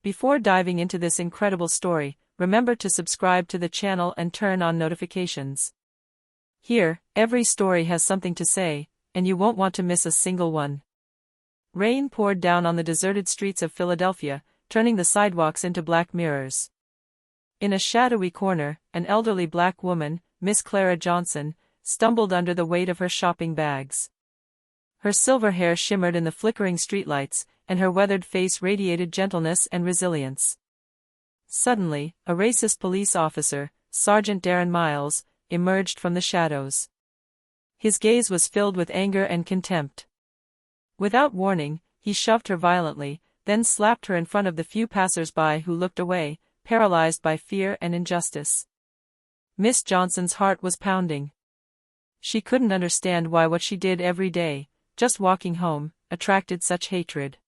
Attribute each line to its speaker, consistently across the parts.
Speaker 1: Before diving into this incredible story, remember to subscribe to the channel and turn on notifications. Here, every story has something to say, and you won't want to miss a single one. Rain poured down on the deserted streets of Philadelphia, turning the sidewalks into black mirrors. In a shadowy corner, an elderly black woman, Miss Clara Johnson, stumbled under the weight of her shopping bags. Her silver hair shimmered in the flickering streetlights, and her weathered face radiated gentleness and resilience. Suddenly, a racist police officer, Sergeant Darren Miles, emerged from the shadows. His gaze was filled with anger and contempt. Without warning, he shoved her violently, then slapped her in front of the few passers-by who looked away, paralyzed by fear and injustice. Miss Johnson's heart was pounding. She couldn't understand why what she did every day, just walking home, attracted such hatred.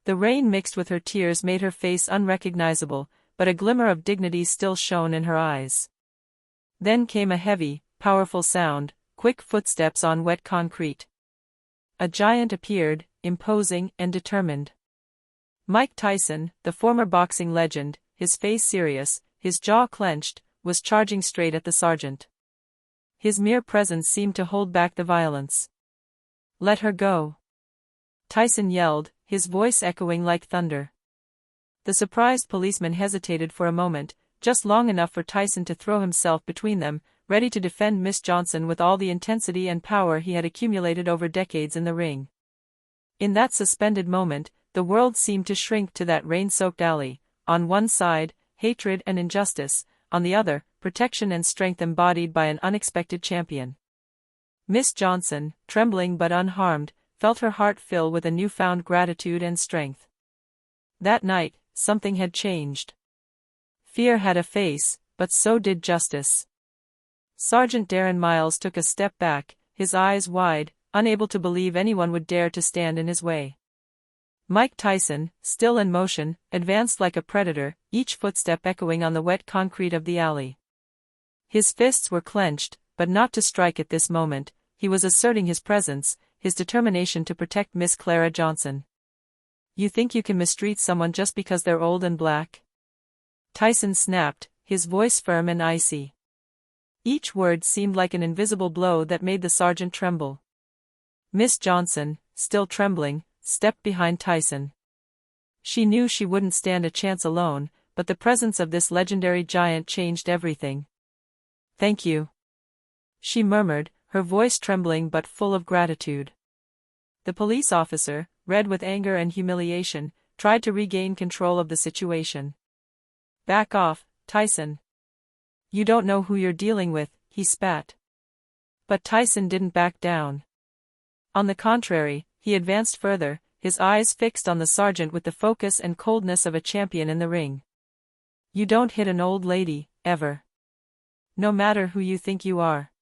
Speaker 1: The rain mixed with her tears made her face unrecognizable, but a glimmer of dignity still shone in her eyes. Then came a heavy, powerful sound, quick footsteps on wet concrete. A giant appeared, imposing and determined. Mike Tyson, the former boxing legend, his face serious, his jaw clenched, was charging straight at the sergeant. His mere presence seemed to hold back the violence. "Let her go!" Tyson yelled, his voice echoing like thunder. The surprised policeman hesitated for a moment, just long enough for Tyson to throw himself between them, ready to defend Miss Johnson with all the intensity and power he had accumulated over decades in the ring. In that suspended moment, the world seemed to shrink to that rain-soaked alley. On one side, hatred and injustice, on the other, protection and strength embodied by an unexpected champion. Miss Johnson, trembling but unharmed, felt her heart fill with a newfound gratitude and strength. That night, something had changed. Fear had a face, but so did justice. Sergeant Darren Miles took a step back, his eyes wide, unable to believe anyone would dare to stand in his way. Mike Tyson, still in motion, advanced like a predator, each footstep echoing on the wet concrete of the alley. His fists were clenched, but not to strike at this moment. He was asserting his presence, his determination to protect Miss Clara Johnson. "You think you can mistreat someone just because they're old and black?" Tyson snapped, his voice firm and icy. Each word seemed like an invisible blow that made the sergeant tremble. Miss Johnson, still trembling, stepped behind Tyson. She knew she wouldn't stand a chance alone, but the presence of this legendary giant changed everything. "Thank you," she murmured, her voice trembling but full of gratitude. The police officer, red with anger and humiliation, tried to regain control of the situation. "Back off, Tyson. You don't know who you're dealing with," he spat. But Tyson didn't back down. On the contrary, he advanced further, his eyes fixed on the sergeant with the focus and coldness of a champion in the ring. "You don't hit an old lady, ever. No matter who you think you are."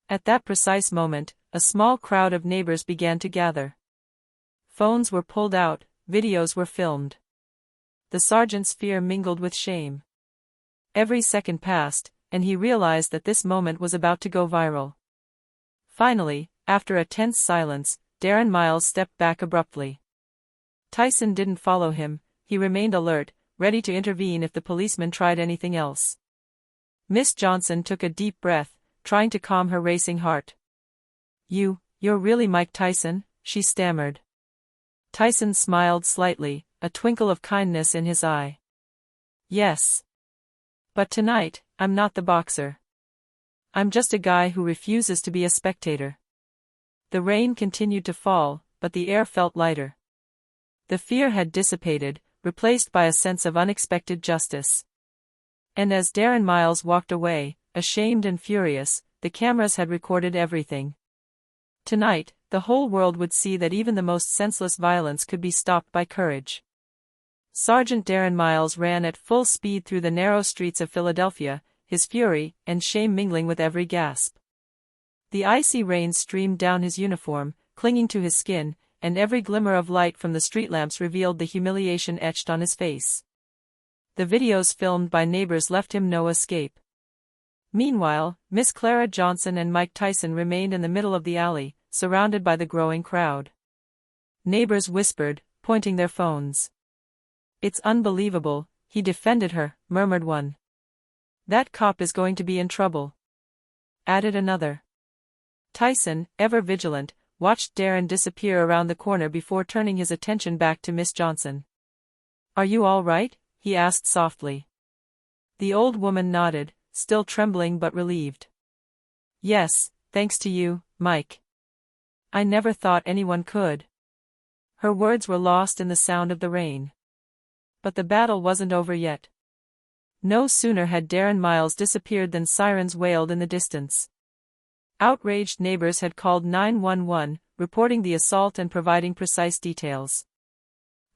Speaker 1: At that precise moment, a small crowd of neighbors began to gather. Phones were pulled out, videos were filmed. The sergeant's fear mingled with shame. Every second passed, and he realized that this moment was about to go viral. Finally, after a tense silence, Darren Miles stepped back abruptly. Tyson didn't follow him, he remained alert, ready to intervene if the policeman tried anything else. Miss Johnson took a deep breath, trying to calm her racing heart. You're really Mike Tyson?" she stammered. Tyson smiled slightly, a twinkle of kindness in his eye. "Yes. But tonight, I'm not the boxer. I'm just a guy who refuses to be a spectator." The rain continued to fall, but the air felt lighter. The fear had dissipated, replaced by a sense of unexpected justice. And as Darren Miles walked away, ashamed and furious, the cameras had recorded everything. Tonight, the whole world would see that even the most senseless violence could be stopped by courage. Sergeant Darren Miles ran at full speed through the narrow streets of Philadelphia, his fury and shame mingling with every gasp. The icy rain streamed down his uniform, clinging to his skin, and every glimmer of light from the street lamps revealed the humiliation etched on his face. The videos filmed by neighbors left him no escape. Meanwhile, Miss Clara Johnson and Mike Tyson remained in the middle of the alley, surrounded by the growing crowd. Neighbors whispered, pointing their phones. "It's unbelievable," he defended her, murmured one. "That cop is going to be in trouble," added another. Tyson, ever vigilant, watched Darren disappear around the corner before turning his attention back to Miss Johnson. "Are you all right?" he asked softly. The old woman nodded, still trembling but relieved. "Yes, thanks to you, Mike. I never thought anyone could." Her words were lost in the sound of the rain. But the battle wasn't over yet. No sooner had Darren Miles disappeared than sirens wailed in the distance. Outraged neighbors had called 911, reporting the assault and providing precise details.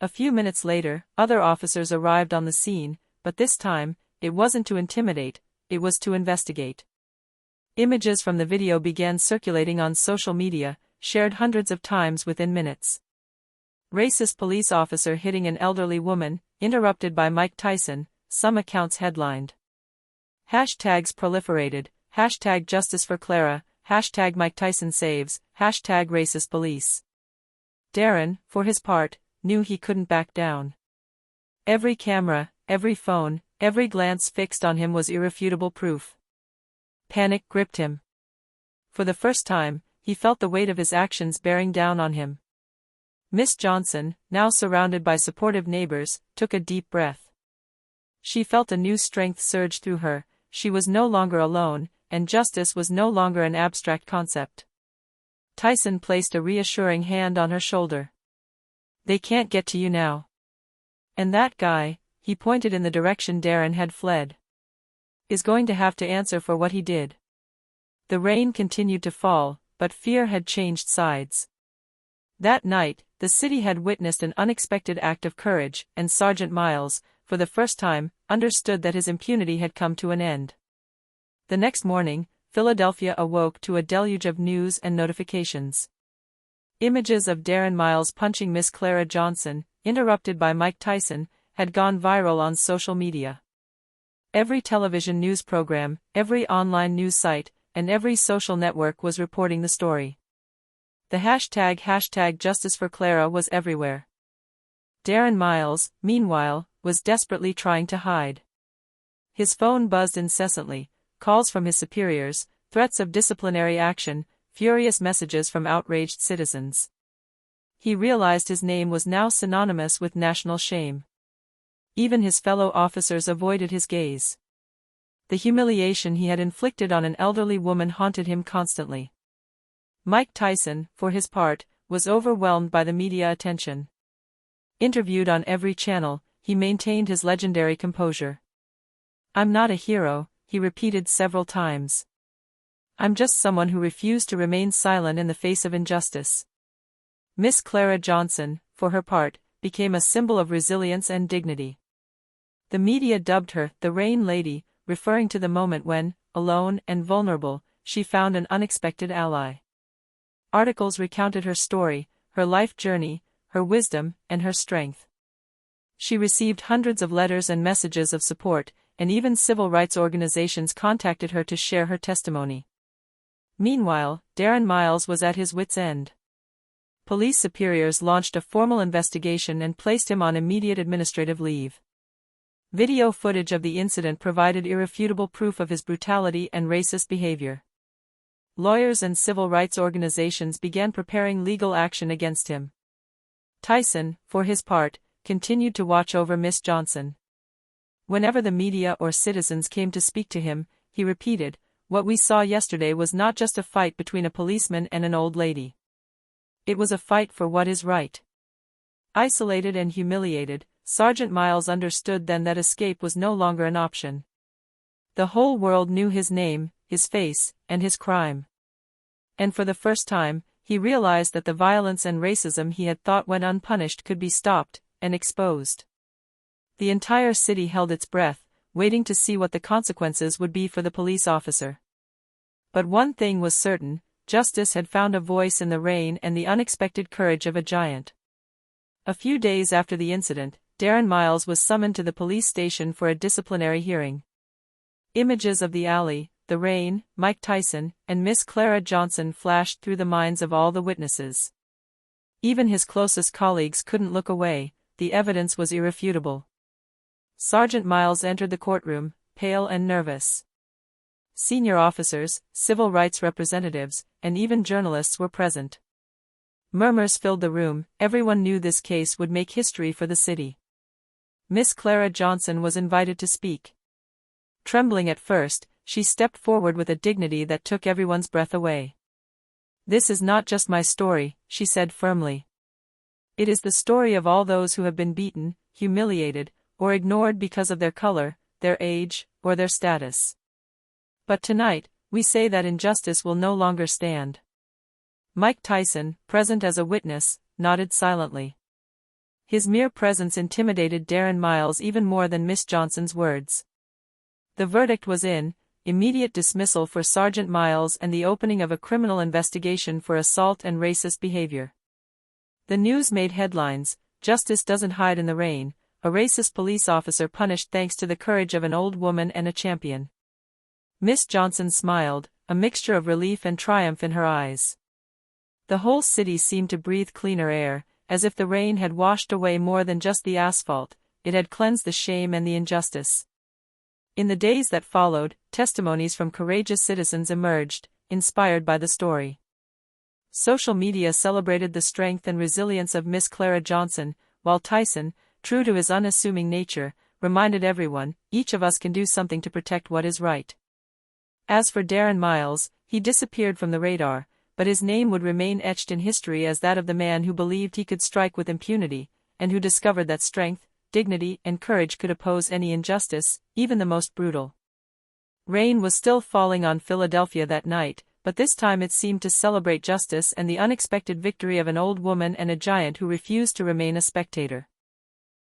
Speaker 1: A few minutes later, other officers arrived on the scene, but this time, it wasn't to intimidate, it was to investigate. Images from the video began circulating on social media, shared hundreds of times within minutes. "Racist police officer hitting an elderly woman, interrupted by Mike Tyson," some accounts headlined. Hashtags proliferated, hashtag Justice for Clara, hashtag Mike Tyson saves, hashtag racist police. Darren, for his part, knew he couldn't back down. Every camera, every phone, every glance fixed on him was irrefutable proof. Panic gripped him. For the first time, he felt the weight of his actions bearing down on him. Miss Johnson, now surrounded by supportive neighbors, took a deep breath. She felt a new strength surge through her. She was no longer alone, and justice was no longer an abstract concept. Tyson placed a reassuring hand on her shoulder. "They can't get to you now. And that guy," he pointed in the direction Darren had fled, "is going to have to answer for what he did." The rain continued to fall, but fear had changed sides. That night, the city had witnessed an unexpected act of courage, and Sergeant Miles, for the first time, understood that his impunity had come to an end. The next morning, Philadelphia awoke to a deluge of news and notifications. Images of Darren Miles punching Miss Clara Johnson, interrupted by Mike Tyson, had gone viral on social media. Every television news program, every online news site, and every social network was reporting the story. The hashtag Justice for Clara was everywhere. Darren Miles, meanwhile, was desperately trying to hide. His phone buzzed incessantly, calls from his superiors, threats of disciplinary action, furious messages from outraged citizens. He realized his name was now synonymous with national shame. Even his fellow officers avoided his gaze. The humiliation he had inflicted on an elderly woman haunted him constantly. Mike Tyson, for his part, was overwhelmed by the media attention. Interviewed on every channel, he maintained his legendary composure. "I'm not a hero," he repeated several times. "I'm just someone who refused to remain silent in the face of injustice." Miss Clara Johnson, for her part, became a symbol of resilience and dignity. The media dubbed her the Rain Lady, referring to the moment when, alone and vulnerable, she found an unexpected ally. Articles recounted her story, her life journey, her wisdom, and her strength. She received hundreds of letters and messages of support, and even civil rights organizations contacted her to share her testimony. Meanwhile, Darren Miles was at his wits' end. Police superiors launched a formal investigation and placed him on immediate administrative leave. Video footage of the incident provided irrefutable proof of his brutality and racist behavior. Lawyers and civil rights organizations began preparing legal action against him. Tyson, for his part, continued to watch over Miss Johnson. Whenever the media or citizens came to speak to him, he repeated, "What we saw yesterday was not just a fight between a policeman and an old lady. It was a fight for what is right." Isolated and humiliated, Sergeant Miles understood then that escape was no longer an option. The whole world knew his name, his face, and his crime. And for the first time, he realized that the violence and racism he had thought went unpunished could be stopped and exposed. The entire city held its breath, waiting to see what the consequences would be for the police officer. But one thing was certain: justice had found a voice in the rain and the unexpected courage of a giant. A few days after the incident, Darren Miles was summoned to the police station for a disciplinary hearing. Images of the alley, the rain, Mike Tyson, and Miss Clara Johnson flashed through the minds of all the witnesses. Even his closest colleagues couldn't look away, the evidence was irrefutable. Sergeant Miles entered the courtroom, pale and nervous. Senior officers, civil rights representatives, and even journalists were present. Murmurs filled the room. Everyone knew this case would make history for the city. Miss Clara Johnson was invited to speak. Trembling at first, she stepped forward with a dignity that took everyone's breath away. "This is not just my story," she said firmly. "It is the story of all those who have been beaten, humiliated, or ignored because of their color, their age, or their status. But tonight, we say that injustice will no longer stand." Mike Tyson, present as a witness, nodded silently. His mere presence intimidated Darren Miles even more than Miss Johnson's words. The verdict was in: immediate dismissal for Sergeant Miles and the opening of a criminal investigation for assault and racist behavior. The news made headlines: "Justice doesn't hide in the rain, a racist police officer punished thanks to the courage of an old woman and a champion." Miss Johnson smiled, a mixture of relief and triumph in her eyes. The whole city seemed to breathe cleaner air, as if the rain had washed away more than just the asphalt, it had cleansed the shame and the injustice. In the days that followed, testimonies from courageous citizens emerged, inspired by the story. Social media celebrated the strength and resilience of Miss Clara Johnson, while Tyson, true to his unassuming nature, reminded everyone, each of us can do something to protect what is right. As for Darren Miles, he disappeared from the radar, but his name would remain etched in history as that of the man who believed he could strike with impunity, and who discovered that strength, dignity, and courage could oppose any injustice, even the most brutal. Rain was still falling on Philadelphia that night, but this time it seemed to celebrate justice and the unexpected victory of an old woman and a giant who refused to remain a spectator.